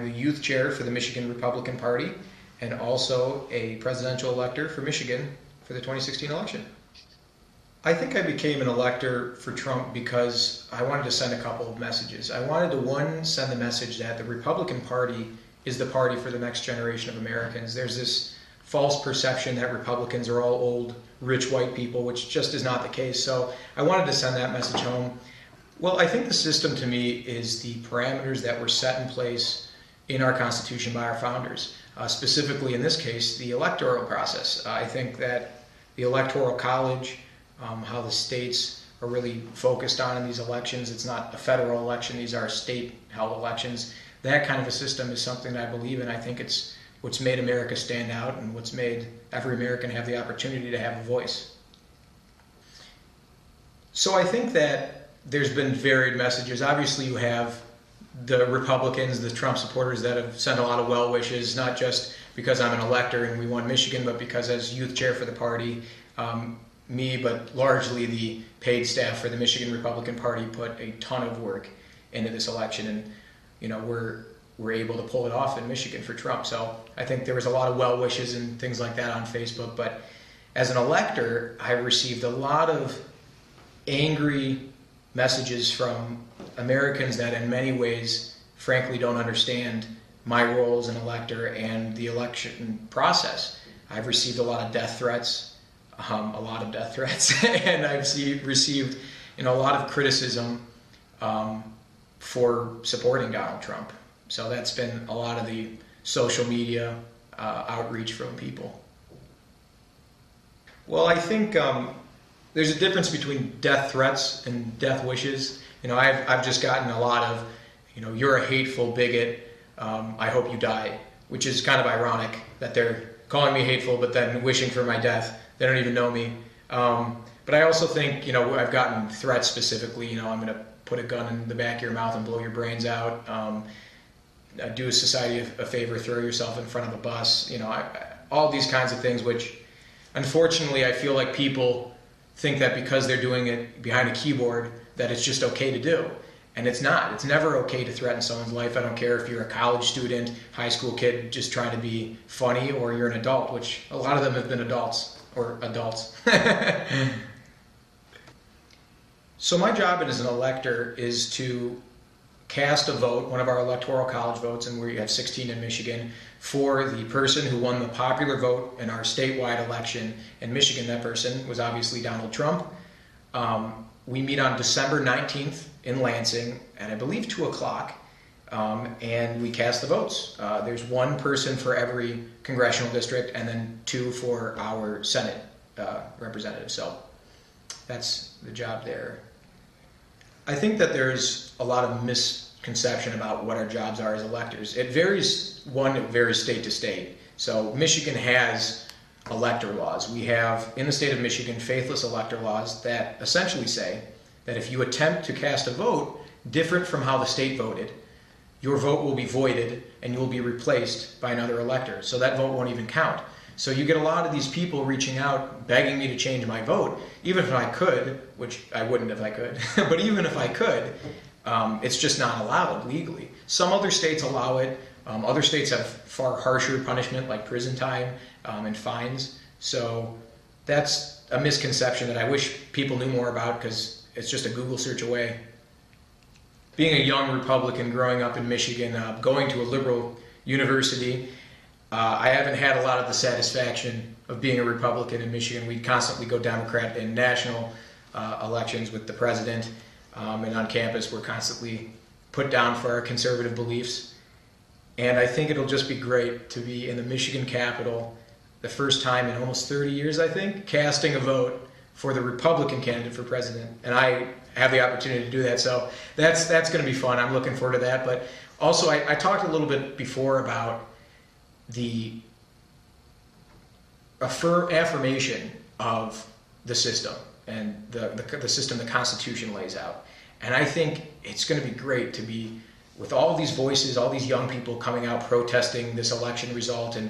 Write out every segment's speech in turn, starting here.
the youth chair for the Michigan Republican Party and also a presidential elector for Michigan for the 2016 election. I think I became an elector for Trump because I wanted to send a couple of messages. I wanted to, one, send the message that the Republican Party is the party for the next generation of Americans. There's this false perception that Republicans are all old, rich white people, which just is not the case. So I wanted to send that message home. Well, I think the system to me is the parameters that were set in place in our Constitution by our founders. Specifically in this case, the electoral process. I think that the Electoral College, how the states are really focused on in these elections. It's not a federal election, these are state-held elections. That kind of a system is something that I believe in. I think it's what's made America stand out and what's made every American have the opportunity to have a voice. So I think that there's been varied messages. Obviously you have the Republicans, the Trump supporters that have sent a lot of well wishes, not just because I'm an elector and we won Michigan, but because as youth chair for the party, me, but largely the paid staff for the Michigan Republican Party put a ton of work into this election, and you know we're able to pull it off in Michigan for Trump. So I think there was a lot of well wishes and things like that on Facebook. But as an elector, I received a lot of angry messages from Americans that in many ways, frankly, don't understand my role as an elector and the election process. I've received a lot of death threats. And I've received a lot of criticism for supporting Donald Trump. So that's been a lot of the social media outreach from people. Well, I think there's a difference between death threats and death wishes. I've just gotten a lot of, you're a hateful bigot, I hope you die, which is kind of ironic that they're calling me hateful but then wishing for my death. They don't even know me. But I also think, I've gotten threats specifically, I'm going to put a gun in the back of your mouth and blow your brains out, do a society a favor, throw yourself in front of a bus, all these kinds of things, which unfortunately I feel like people think that because they're doing it behind a keyboard that it's just okay to do. And it's not. It's never okay to threaten someone's life. I don't care if you're a college student, high school kid just trying to be funny, or you're an adult, which a lot of them have been adults. So my job as an elector is to cast a vote, one of our electoral college votes, and we have 16 in Michigan, for the person who won the popular vote in our statewide election in Michigan. That person was obviously Donald Trump. We meet on December 19th in Lansing at, I believe, 2 o'clock, and we cast the votes. There's one person for every congressional district and then 2 for our Senate representative. So that's the job there. I think that there's a lot of misconception about what our jobs are as electors. It varies state to state. So Michigan has elector laws. We have, in the state of Michigan, faithless elector laws that essentially say that if you attempt to cast a vote different from how the state voted, your vote will be voided and you will be replaced by another elector. So that vote won't even count. So you get a lot of these people reaching out, begging me to change my vote, even if I could, which I wouldn't if I could, but even if I could, it's just not allowed legally. Some other states allow it. Other states have far harsher punishment like prison time and fines. So that's a misconception that I wish people knew more about, because it's just a Google search away. Being a young Republican growing up in Michigan, going to a liberal university, I haven't had a lot of the satisfaction of being a Republican in Michigan. We constantly go Democrat in national elections with the president, and on campus we're constantly put down for our conservative beliefs. And I think it'll just be great to be in the Michigan Capitol, the first time in almost 30 years, I think, casting a vote for the Republican candidate for president. And I have the opportunity to do that, so that's going to be fun. I'm looking forward to that. But also, I talked a little bit before about the affirmation of the system and the system the Constitution lays out. And I think it's going to be great to be with all these voices, all these young people coming out protesting this election result and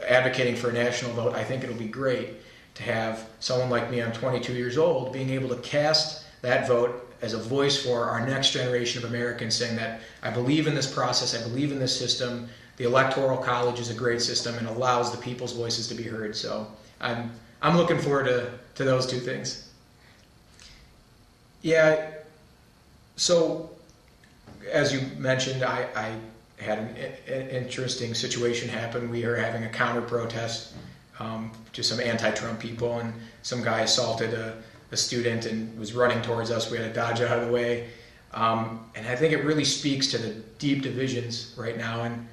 advocating for a national vote. I think it'll be great to have someone like me, I'm 22 years old, being able to cast that vote as a voice for our next generation of Americans, saying that I believe in this process, I believe in this system. The Electoral College is a great system and allows the people's voices to be heard. So I'm looking forward to those two things. Yeah, so as you mentioned, I had an interesting situation happen. We are having a counter protest to some anti-Trump people, and some guy assaulted a student and was running towards us. We had to dodge out of the way. And I think it really speaks to the deep divisions right now. And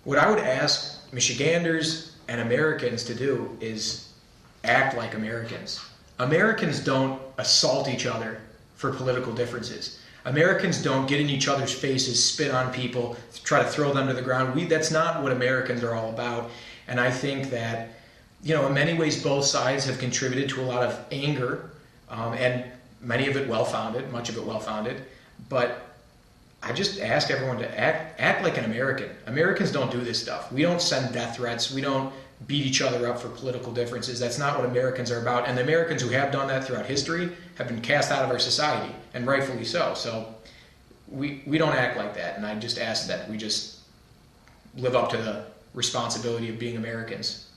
what I would ask Michiganders and Americans to do is act like Americans. Americans don't assault each other for political differences. Americans don't get in each other's faces, spit on people, try to throw them to the ground. That's not what Americans are all about. And I think that, in many ways, both sides have contributed to a lot of anger, and many of it well-founded, much of it well-founded. But I just ask everyone to act like an American. Americans don't do this stuff. We don't send death threats. We don't beat each other up for political differences. That's not what Americans are about. And the Americans who have done that throughout history have been cast out of our society, and rightfully so. So we don't act like that. And I just ask that we just live up to the responsibility of being Americans.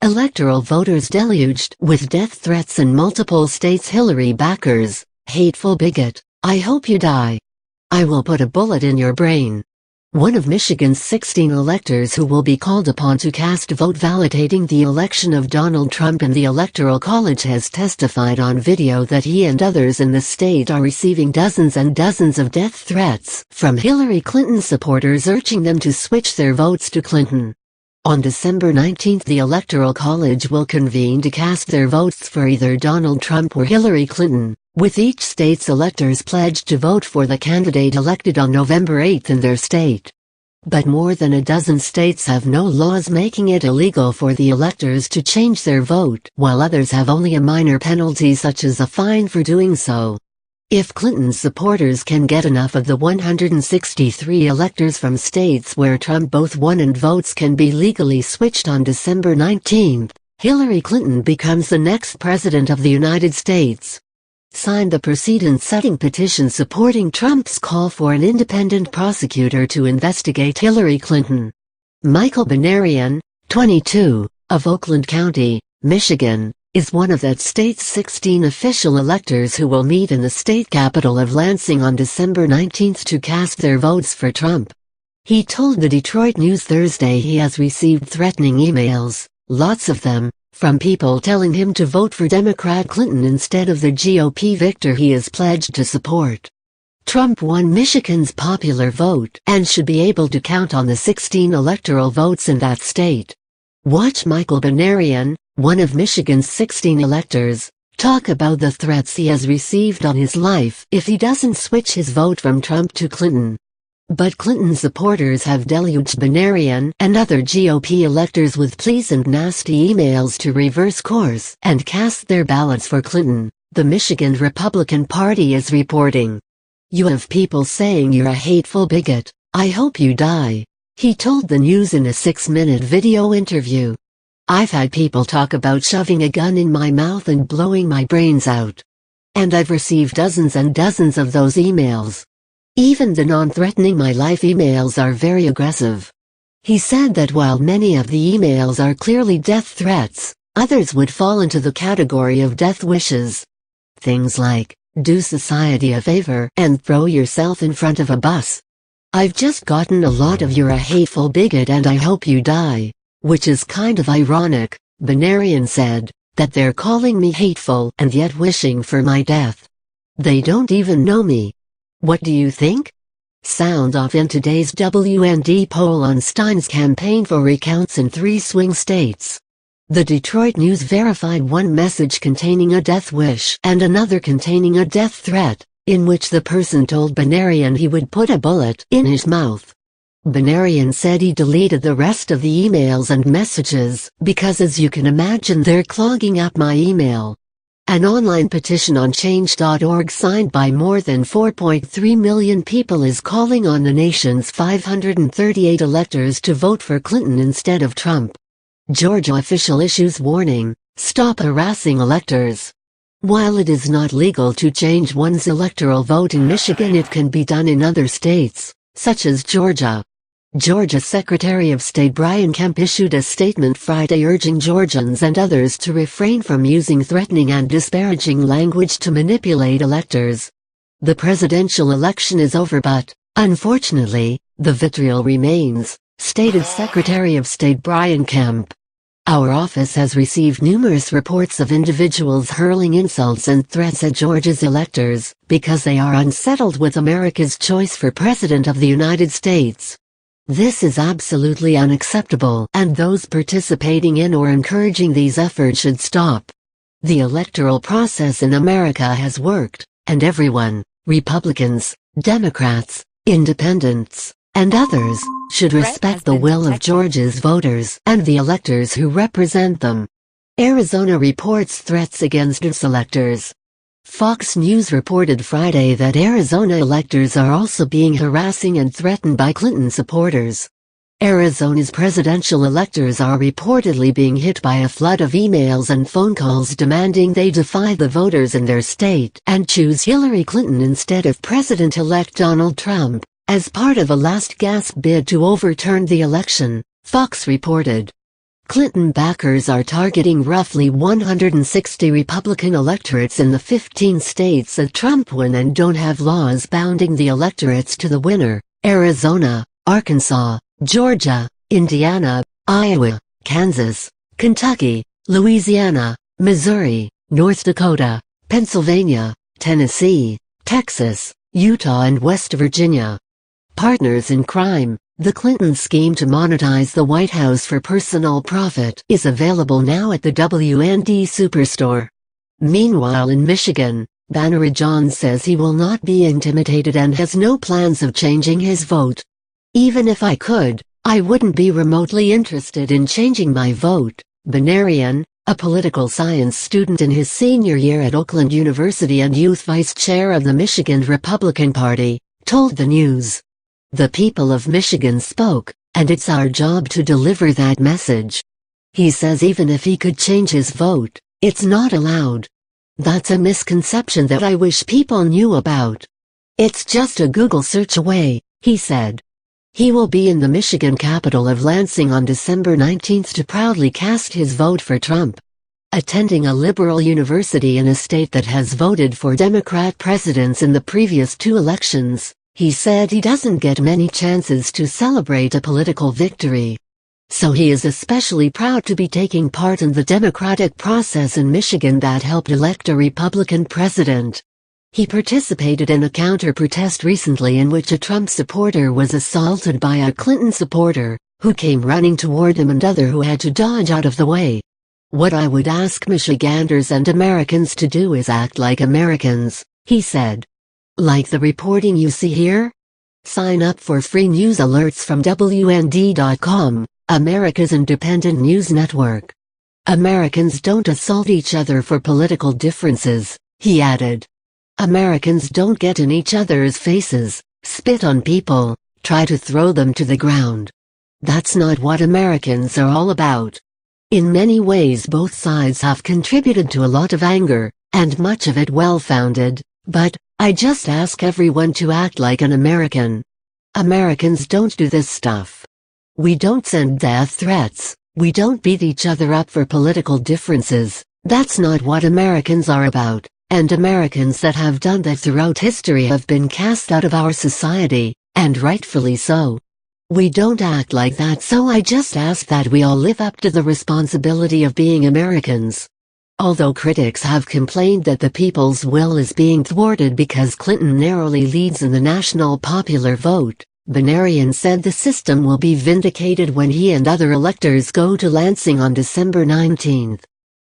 Electoral voters deluged with death threats in multiple states. Hillary backers, hateful bigot, I hope you die. I will put a bullet in your brain. One of Michigan's 16 electors who will be called upon to cast a vote validating the election of Donald Trump in the Electoral College has testified on video that he and others in the state are receiving dozens and dozens of death threats from Hillary Clinton supporters urging them to switch their votes to Clinton. On December 19, the Electoral College will convene to cast their votes for either Donald Trump or Hillary Clinton, with each state's electors pledged to vote for the candidate elected on November 8 in their state. But more than a dozen states have no laws making it illegal for the electors to change their vote, while others have only a minor penalty such as a fine for doing so. If Clinton's supporters can get enough of the 163 electors from states where Trump both won and votes can be legally switched on December 19, Hillary Clinton becomes the next president of the United States. Signed the precedent-setting petition supporting Trump's call for an independent prosecutor to investigate Hillary Clinton. Michael Benarian, 22, of Oakland County, Michigan, is one of that state's 16 official electors who will meet in the state capital of Lansing on December 19 to cast their votes for Trump. He told the Detroit News Thursday he has received threatening emails, lots of them, from people telling him to vote for Democrat Clinton instead of the GOP victor he is pledged to support. Trump won Michigan's popular vote and should be able to count on the 16 electoral votes in that state. Watch Michael Benarian, one of Michigan's 16 electors, talk about the threats he has received on his life if he doesn't switch his vote from Trump to Clinton. But Clinton supporters have deluged Benarian and other GOP electors with pleas and nasty emails to reverse course and cast their ballots for Clinton, the Michigan Republican Party is reporting. You have people saying you're a hateful bigot, I hope you die, he told the news in a 6-minute video interview. I've had people talk about shoving a gun in my mouth and blowing my brains out. And I've received dozens and dozens of those emails. Even the non-threatening my life emails are very aggressive. He said that while many of the emails are clearly death threats, others would fall into the category of death wishes. Things like, do society a favor and throw yourself in front of a bus. I've just gotten a lot of you're a hateful bigot and I hope you die, which is kind of ironic, Benarian said, that they're calling me hateful and yet wishing for my death. They don't even know me. What do you think? Sound off in today's WND poll on Stein's campaign for recounts in 3 swing states. The Detroit News verified one message containing a death wish and another containing a death threat, in which the person told Benarian he would put a bullet in his mouth. Benarian said he deleted the rest of the emails and messages because, as you can imagine, they're clogging up my email. An online petition on change.org signed by more than 4.3 million people is calling on the nation's 538 electors to vote for Clinton instead of Trump. Georgia official issues warning, stop harassing electors. While it is not legal to change one's electoral vote in Michigan, it can be done in other states, such as Georgia. Georgia Secretary of State Brian Kemp issued a statement Friday urging Georgians and others to refrain from using threatening and disparaging language to manipulate electors. The presidential election is over, but, unfortunately, the vitriol remains, stated Secretary of State Brian Kemp. Our office has received numerous reports of individuals hurling insults and threats at Georgia's electors because they are unsettled with America's choice for President of the United States. This is absolutely unacceptable, and those participating in or encouraging these efforts should stop. The electoral process in America has worked, and everyone, Republicans, Democrats, Independents, and others, should respect the will of Georgia's voters and the electors who represent them. Arizona reports threats against its electors. Fox News reported Friday that Arizona electors are also being harassing and threatened by Clinton supporters. Arizona's presidential electors are reportedly being hit by a flood of emails and phone calls demanding they defy the voters in their state and choose Hillary Clinton instead of President-elect Donald Trump, as part of a last-gasp bid to overturn the election, Fox reported. Clinton backers are targeting roughly 160 Republican electorates in the 15 states that Trump won and don't have laws bounding the electorates to the winner: Arizona, Arkansas, Georgia, Indiana, Iowa, Kansas, Kentucky, Louisiana, Missouri, North Dakota, Pennsylvania, Tennessee, Texas, Utah and West Virginia. Partners in crime. The Clinton scheme to monetize the White House for personal profit is available now at the W&D Superstore. Meanwhile in Michigan, Banner John says he will not be intimidated and has no plans of changing his vote. Even if I could, I wouldn't be remotely interested in changing my vote, Banarian, a political science student in his senior year at Oakland University and youth vice chair of the Michigan Republican Party, told the News. The people of Michigan spoke, and it's our job to deliver that message. He says even if he could change his vote, it's not allowed. That's a misconception that I wish people knew about. It's just a Google search away, he said. He will be in the Michigan capital of Lansing on December 19 to proudly cast his vote for Trump. Attending a liberal university in a state that has voted for Democrat presidents in the previous two elections, he said he doesn't get many chances to celebrate a political victory. So he is especially proud to be taking part in the democratic process in Michigan that helped elect a Republican president. He participated in a counter-protest recently in which a Trump supporter was assaulted by a Clinton supporter, who came running toward him and other who had to dodge out of the way. What I would ask Michiganders and Americans to do is act like Americans, he said. Like the reporting you see here? Sign up for free news alerts from WND.com, America's independent news network. Americans don't assault each other for political differences, he added. Americans don't get in each other's faces, spit on people, try to throw them to the ground. That's not what Americans are all about. In many ways both sides have contributed to a lot of anger, and much of it well-founded, but I just ask everyone to act like an American. Americans don't do this stuff. We don't send death threats, we don't beat each other up for political differences. That's not what Americans are about, and Americans that have done that throughout history have been cast out of our society, and rightfully so. We don't act like that, so I just ask that we all live up to the responsibility of being Americans. Although critics have complained that the people's will is being thwarted because Clinton narrowly leads in the national popular vote, Banarian said the system will be vindicated when he and other electors go to Lansing on December 19.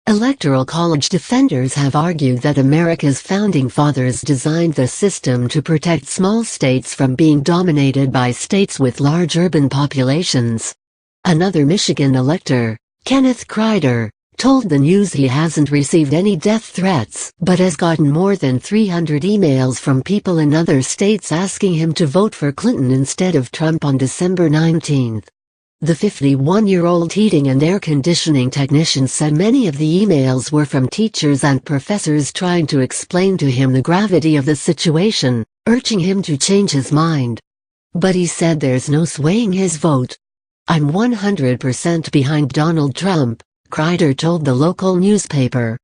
Electoral College defenders have argued that America's founding fathers designed the system to protect small states from being dominated by states with large urban populations. Another Michigan elector, Kenneth Crider, told the news he hasn't received any death threats, but has gotten more than 300 emails from people in other states asking him to vote for Clinton instead of Trump on December 19. The 51-year-old heating and air conditioning technician said many of the emails were from teachers and professors trying to explain to him the gravity of the situation, urging him to change his mind. But he said there's no swaying his vote. "I'm 100% behind Donald Trump," Kreider told the local newspaper.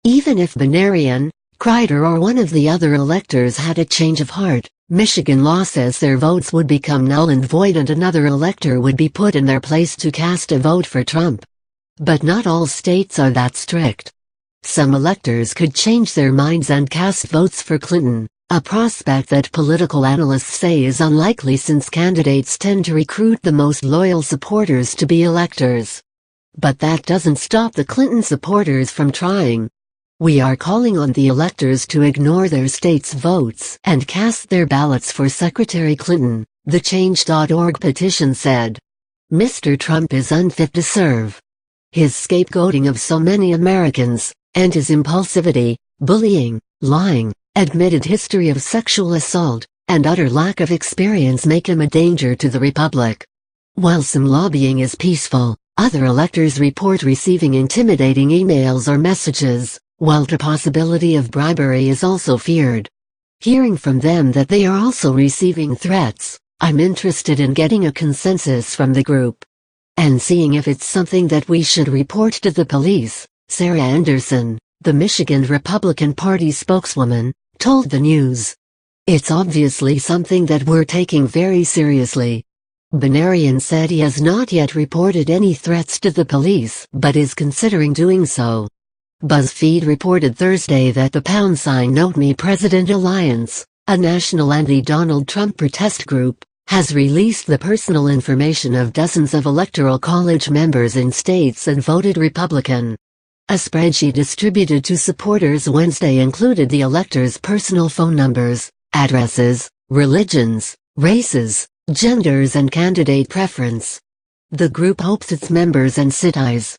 Even if Banarian, Kreider or one of the other electors had a change of heart, Michigan law says their votes would become null and void and another elector would be put in their place to cast a vote for Trump. But not all states are that strict. Some electors could change their minds and cast votes for Clinton, a prospect that political analysts say is unlikely since candidates tend to recruit the most loyal supporters to be electors. But that doesn't stop the Clinton supporters from trying. "We are calling on the electors to ignore their state's votes and cast their ballots for Secretary Clinton," the Change.org petition said. "Mr. Trump is unfit to serve. His scapegoating of so many Americans, and his impulsivity, bullying, lying, admitted history of sexual assault, and utter lack of experience make him a danger to the Republic." While some lobbying is peaceful, other electors report receiving intimidating emails or messages, while the possibility of bribery is also feared. Hearing from them that they are also receiving threats, I'm interested in getting a consensus from the group and seeing if it's something that we should report to the police, Sarah Anderson, the Michigan Republican Party spokeswoman, told the news. "It's obviously something that we're taking very seriously." Banarian said he has not yet reported any threats to the police but is considering doing so. BuzzFeed reported Thursday that the #Note Me President Alliance, a national anti-Donald Trump protest group, has released the personal information of dozens of Electoral College members in states that voted Republican. A spreadsheet distributed to supporters Wednesday included the electors' personal phone numbers, addresses, religions, races, genders and candidate preference. The group hopes its members and cities